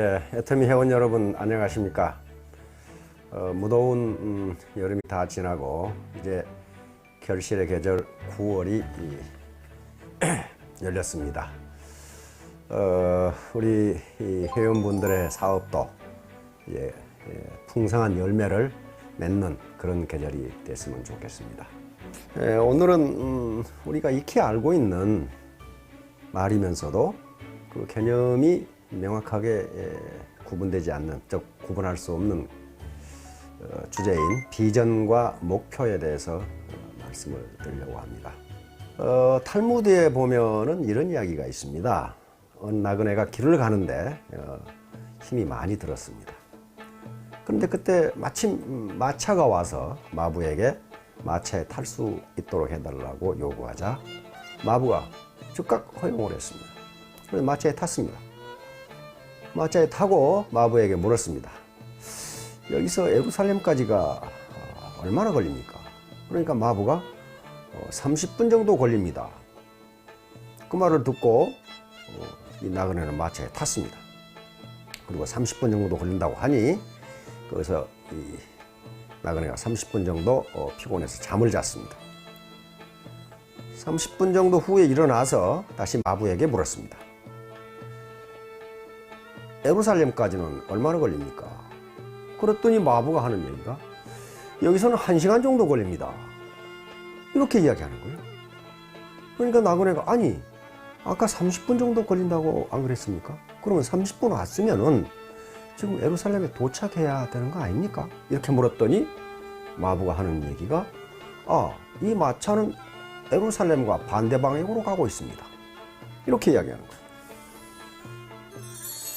애터미 회원 여러분 안녕하십니까? 무더운 여름이 다 지나고 이제 결실의 계절 9월이 열렸습니다. 우리 회원분들의 사업도 풍성한 열매를 맺는 그런 계절이 됐으면 좋겠습니다. 오늘은 우리가 익히 알고 있는 말이면서도 그 개념이 명확하게 구분되지 않는, 즉 구분할 수 없는 주제인 비전과 목표에 대해서 말씀을 드리려고 합니다. 탈무드에 보면은 이런 이야기가 있습니다. 어느 나그네가 길을 가는데 힘이 많이 들었습니다. 그런데 그때 마침 마차가 와서 마부에게 마차에 탈 수 있도록 해달라고 요구하자 마부가 즉각 허용을 했습니다. 그래서 마차에 탔습니다. 마차에 타고 마부에게 물었습니다. 여기서 예루살렘까지가 얼마나 걸립니까? 그러니까 마부가 30분 정도 걸립니다. 그 말을 듣고 이 나그네는 마차에 탔습니다. 그리고 30분 정도 걸린다고 하니 거기서 이 나그네가 30분 정도 피곤해서 잠을 잤습니다. 30분 정도 후에 일어나서 다시 마부에게 물었습니다. 예루살렘까지는 얼마나 걸립니까? 그랬더니 마부가 하는 얘기가 여기서는 1시간 정도 걸립니다. 이렇게 이야기하는 거예요. 그러니까 나그네가 아니 아까 30분 정도 걸린다고 안 그랬습니까? 그러면 30분 왔으면은 지금 예루살렘에 도착해야 되는 거 아닙니까? 이렇게 물었더니 마부가 하는 얘기가 이 마차는 예루살렘과 반대 방향으로 가고 있습니다. 이렇게 이야기하는 거예요.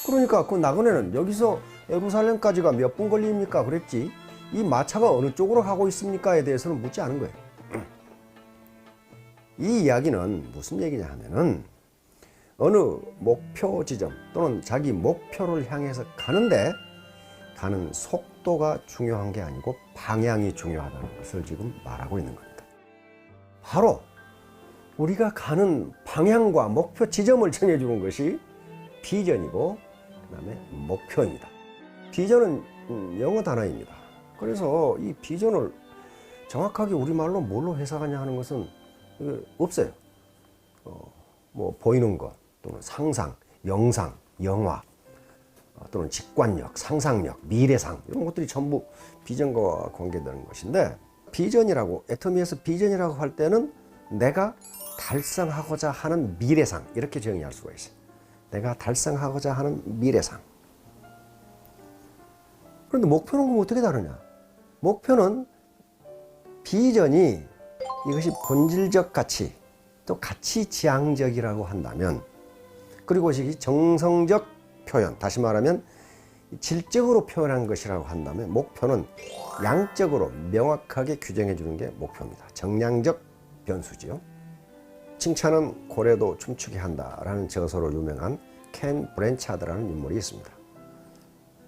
그러니까 그 나그네는 여기서 예루살렘까지가 몇 분 걸립니까? 그랬지 이 마차가 어느 쪽으로 가고 있습니까에 대해서는 묻지 않은 거예요. 이 이야기는 무슨 얘기냐 하면은 어느 목표 지점 또는 자기 목표를 향해서 가는데 가는 속도가 중요한 게 아니고 방향이 중요하다는 것을 지금 말하고 있는 겁니다. 바로 우리가 가는 방향과 목표 지점을 정해주는 것이 비전이고 그 다음에 목표입니다. 비전은 영어 단어입니다. 그래서 이 비전을 정확하게 우리말로 뭘로 해석하냐 하는 것은 없어요. 뭐 보이는 것 또는 상상, 영상, 영화 또는 직관력, 상상력, 미래상 이런 것들이 전부 비전과 관계되는 것인데 비전이라고 애터미에서 비전이라고 할 때는 내가 달성하고자 하는 미래상 이렇게 정의할 수가 있어요. 내가 달성하고자 하는 미래상. 그런데 목표는 그럼 어떻게 다르냐? 목표는 비전이 이것이 본질적 가치 또 가치지향적이라고 한다면 그리고 이것이 정성적 표현, 다시 말하면 질적으로 표현한 것이라고 한다면 목표는 양적으로 명확하게 규정해 주는 게 목표입니다. 정량적 변수지요. 칭찬은 고래도 춤추게 한다라는 저서로 유명한 켄 브랜차드라는 인물이 있습니다.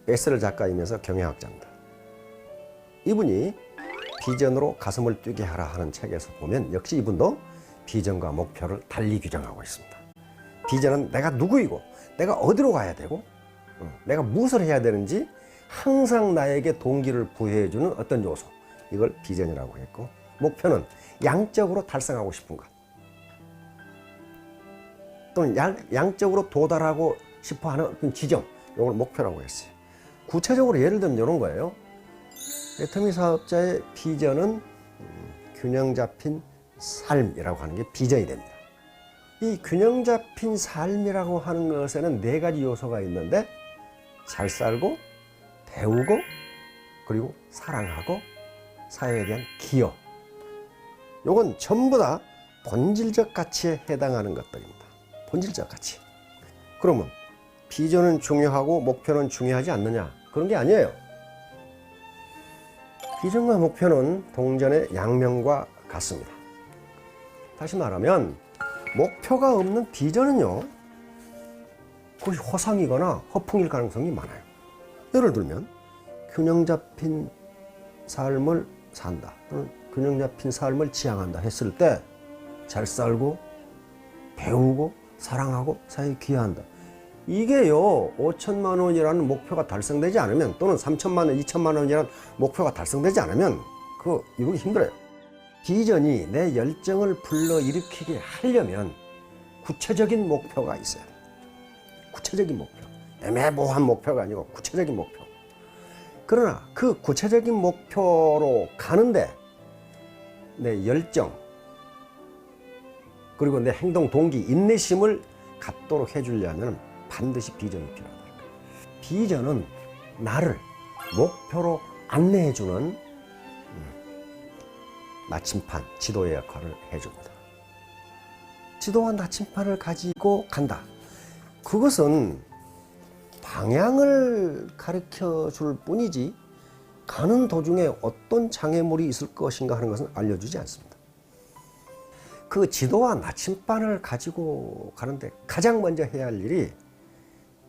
베스트셀러 작가이면서 경영학자입니다. 이분이 비전으로 가슴을 뛰게 하라 하는 책에서 보면 역시 이분도 비전과 목표를 달리 규정하고 있습니다. 비전은 내가 누구이고 내가 어디로 가야 되고 내가 무엇을 해야 되는지 항상 나에게 동기를 부여해주는 어떤 요소, 이걸 비전이라고 했고 목표는 양적으로 달성하고 싶은 것 또는 양적으로 도달하고 싶어하는 어떤 지점, 이걸 목표라고 했어요. 구체적으로 예를 들면 이런 거예요. 애터미 사업자의 비전은 균형 잡힌 삶이라고 하는 게 비전이 됩니다. 이 균형 잡힌 삶이라고 하는 것에는 4가지 요소가 있는데 잘 살고 배우고 그리고 사랑하고 사회에 대한 기여, 요건 전부 다 본질적 가치에 해당하는 것들입니다. 본질적 가치. 그러면 비전은 중요하고 목표는 중요하지 않느냐? 그런 게 아니에요. 비전과 목표는 동전의 양면과 같습니다. 다시 말하면 목표가 없는 비전은요, 그것이 허상이거나 허풍일 가능성이 많아요. 예를 들면 균형 잡힌 삶을 산다 또는 균형 잡힌 삶을 지향한다 했을 때 잘 살고 배우고 사랑하고 사회에 기여한다. 이게요 5천만 원이라는 목표가 달성되지 않으면, 또는 3천만 원, 2천만 원이라는 목표가 달성되지 않으면 그거 이루기 힘들어요. 비전이 내 열정을 불러일으키게 하려면 구체적인 목표가 있어야 돼요. 구체적인 목표. 애매모호한 목표가 아니고 구체적인 목표. 그러나 그 구체적인 목표로 가는데 내 열정, 그리고 내 행동 동기, 인내심을 갖도록 해주려면 반드시 비전이 필요하다. 비전은 나를 목표로 안내해주는 나침판, 지도의 역할을 해줍니다. 지도와 나침판을 가지고 간다. 그것은 방향을 가르쳐 줄 뿐이지 가는 도중에 어떤 장애물이 있을 것인가 하는 것은 알려주지 않습니다. 그 지도와 나침반을 가지고 가는데 가장 먼저 해야 할 일이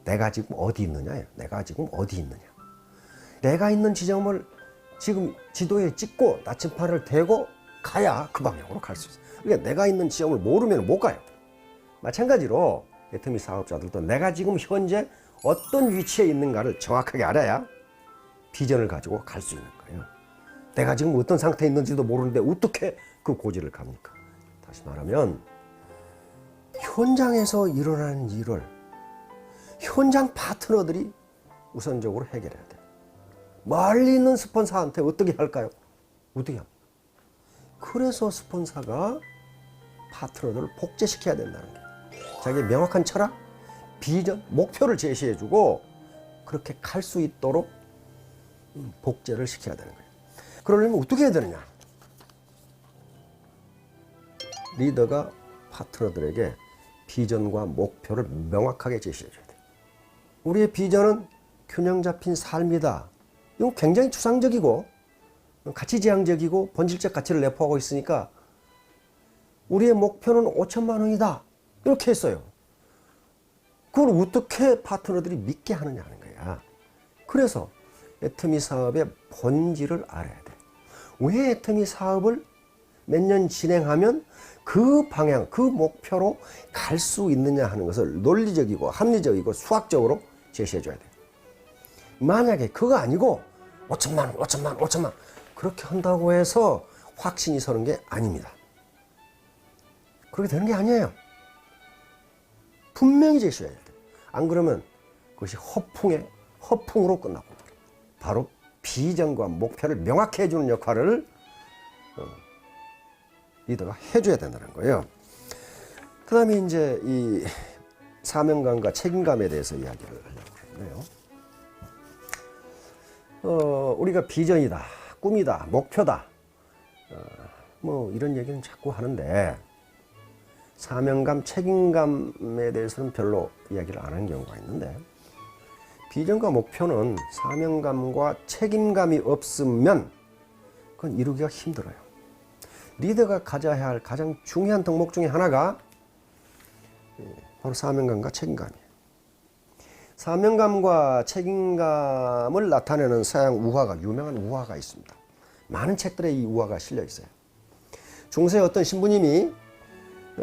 내가 지금 어디 있느냐예요. 내가 지금 어디 있느냐. 내가 있는 지점을 지금 지도에 찍고 나침반을 대고 가야 그 방향으로 갈 수 있어요. 그러니까 내가 있는 지점을 모르면 못 가요. 마찬가지로 애터미 사업자들도 내가 지금 현재 어떤 위치에 있는가를 정확하게 알아야 비전을 가지고 갈 수 있는 거예요. 내가 지금 어떤 상태에 있는지도 모르는데 어떻게 그 고지를 갑니까? 다시 말하면 현장에서 일어나는 일을 현장 파트너들이 우선적으로 해결해야 돼요. 멀리 있는 스폰서한테 어떻게 할까요? 어떻게 합니까? 그래서 스폰서가 파트너들을 복제시켜야 된다는 거예요. 자기의 명확한 철학, 비전, 목표를 제시해주고 그렇게 갈 수 있도록 복제를 시켜야 되는 거예요. 그러려면 어떻게 해야 되느냐? 리더가 파트너들에게 비전과 목표를 명확하게 제시해줘야 돼요. 우리의 비전은 균형 잡힌 삶이다. 이건 굉장히 추상적이고 가치지향적이고 본질적 가치를 내포하고 있으니까 우리의 목표는 5천만 원이다. 이렇게 했어요. 그걸 어떻게 파트너들이 믿게 하느냐 하는 거야. 그래서 애터미 사업의 본질을 알아야 돼. 왜 애터미 사업을 몇 년 진행하면 그 방향, 그 목표로 갈 수 있느냐 하는 것을 논리적이고 합리적이고 수학적으로 제시해 줘야 돼. 만약에 그거 아니고 5천만 원, 5천만 원, 5천만 원 그렇게 한다고 해서 확신이 서는 게 아닙니다. 그렇게 되는 게 아니에요. 분명히 제시해야 돼. 안 그러면 그것이 허풍으로 끝나고 바로 비전과 목표를 명확히 해주는 역할을 리더가 해줘야 된다는 거예요. 그 다음에 이제 이 사명감과 책임감에 대해서 이야기를 하려고 하는데요. 우리가 비전이다, 꿈이다, 목표다, 뭐 이런 얘기는 자꾸 하는데 사명감, 책임감에 대해서는 별로 이야기를 안 하는 경우가 있는데 비전과 목표는 사명감과 책임감이 없으면 그건 이루기가 힘들어요. 리더가 가져야 할 가장 중요한 덕목 중에 하나가 바로 사명감과 책임감이에요. 사명감과 책임감을 나타내는 서양 우화가, 유명한 우화가 있습니다. 많은 책들에 이 우화가 실려 있어요. 중세의 어떤 신부님이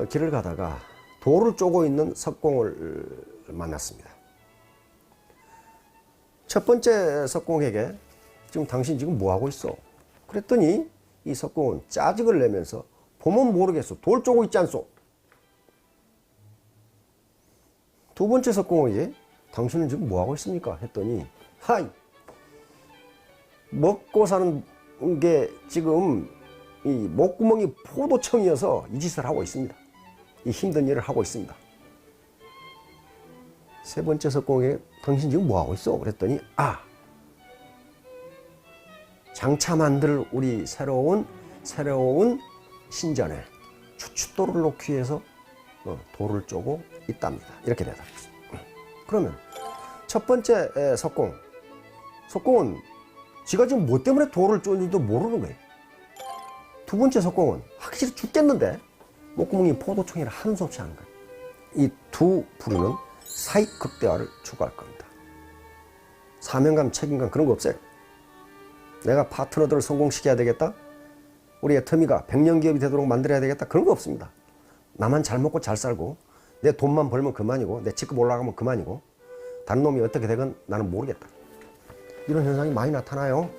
길을 가다가 돌을 쪼고 있는 석공을 만났습니다. 첫 번째 석공에게 지금 당신 지금 뭐 하고 있어? 그랬더니 이 석공은 짜증을 내면서 보면 모르겠어. 돌 쪼고 있지 않소? 두 번째 석공에게 당신은 지금 뭐 하고 있습니까? 했더니 하이 먹고 사는 게 지금 이 목구멍이 포도청이어서 이 짓을 하고 있습니다. 이 힘든 일을 하고 있습니다. 세 번째 석공에게 당신 지금 뭐 하고 있어? 그랬더니 장차 만들 우리 새로운 신전에 추춧돌을 놓기 위해서 돌을 쪼고 있답니다. 이렇게 대답했어요. 그러면 첫 번째 석공은 지가 지금 뭐 때문에 돌을 쪼는지도 모르는 거예요. 두 번째 석공은 확실히 죽겠는데 목구멍이 포도청이라 하는 수 없이 하는 거예요. 이 두 부류는 사익 극대화를 추구할 겁니다. 사명감, 책임감 그런 거 없어요. 내가 파트너들을 성공시켜야 되겠다. 우리 애터미가 100년 기업이 되도록 만들어야 되겠다. 그런 거 없습니다. 나만 잘 먹고 잘 살고 내 돈만 벌면 그만이고 내 직급 올라가면 그만이고 다른 놈이 어떻게 되건 나는 모르겠다. 이런 현상이 많이 나타나요.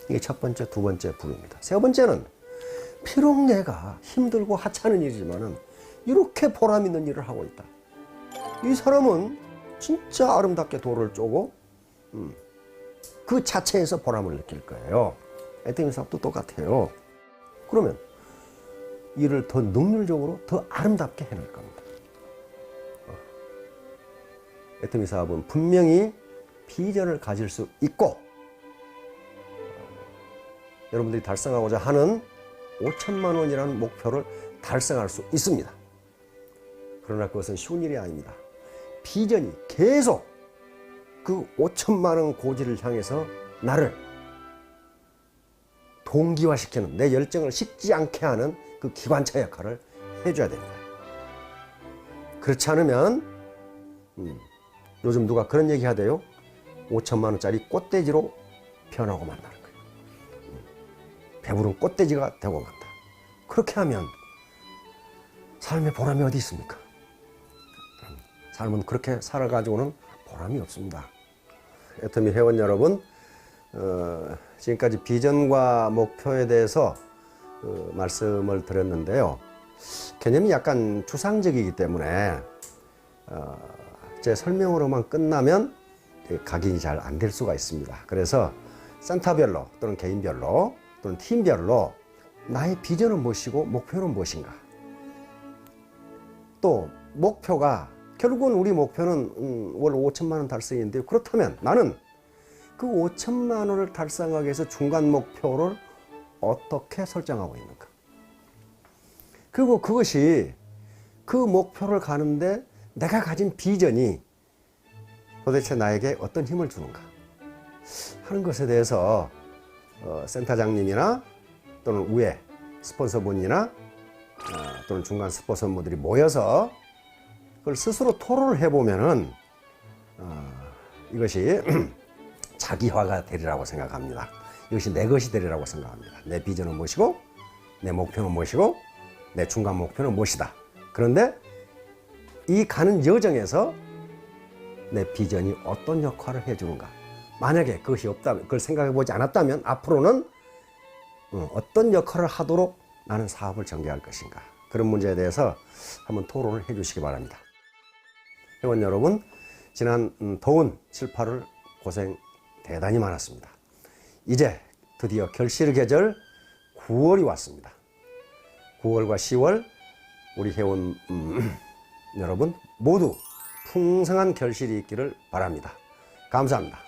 이게 첫 번째, 두 번째 부류입니다. 세 번째는 비록 내가 힘들고 하찮은 일이지만은 이렇게 보람 있는 일을 하고 있다. 이 사람은 진짜 아름답게 돌을 쪼고 그 자체에서 보람을 느낄 거예요. 애터미 사업도 똑같아요. 그러면 일을 더 능률적으로 더 아름답게 해낼 겁니다. 애터미 사업은 분명히 비전을 가질 수 있고 여러분들이 달성하고자 하는 5천만 원이라는 목표를 달성할 수 있습니다. 그러나 그것은 쉬운 일이 아닙니다. 비전이 계속 그 5천만 원 고지를 향해서 나를 동기화시키는, 내 열정을 식지 않게 하는 그 기관차 역할을 해줘야 됩니다. 그렇지 않으면 요즘 누가 그런 얘기 하대요. 5천만 원짜리 꽃돼지로 변하고 만다는 거예요. 배부른 꽃돼지가 되고 만다. 그렇게 하면 삶의 보람이 어디 있습니까? 삶은 그렇게 살아가지고는 보람이 없습니다. 애터미 회원 여러분, 지금까지 비전과 목표에 대해서 말씀을 드렸는데요. 개념이 약간 추상적이기 때문에 제 설명으로만 끝나면 각인이 잘 안 될 수가 있습니다. 그래서 센터별로 또는 개인별로 또는 팀별로 나의 비전은 무엇이고 목표는 무엇인가. 또 목표가 결국은 우리 목표는 월 5천만 원 달성인데요. 그렇다면 나는 그 5천만 원을 달성하기 위해서 중간 목표를 어떻게 설정하고 있는가. 그리고 그것이 그 목표를 가는데 내가 가진 비전이 도대체 나에게 어떤 힘을 주는가 하는 것에 대해서 센터장님이나 또는 위에 스폰서분이나 또는 중간 스폰서분들이 모여서 그걸 스스로 토론을 해보면은 이것이 자기화가 되리라고 생각합니다. 이것이 내 것이 되리라고 생각합니다. 내 비전은 무엇이고 내 목표는 무엇이고 내 중간 목표는 무엇이다. 그런데 이 가는 여정에서 내 비전이 어떤 역할을 해주는가. 만약에 그것이 없다면, 그걸 생각해 보지 않았다면 앞으로는 어떤 역할을 하도록 나는 사업을 전개할 것인가. 그런 문제에 대해서 한번 토론을 해 주시기 바랍니다. 회원 여러분, 지난 더운 7, 8월 고생 대단히 많았습니다. 이제 드디어 결실의 계절 9월이 왔습니다. 9월과 10월 우리 회원 여러분 모두 풍성한 결실이 있기를 바랍니다. 감사합니다.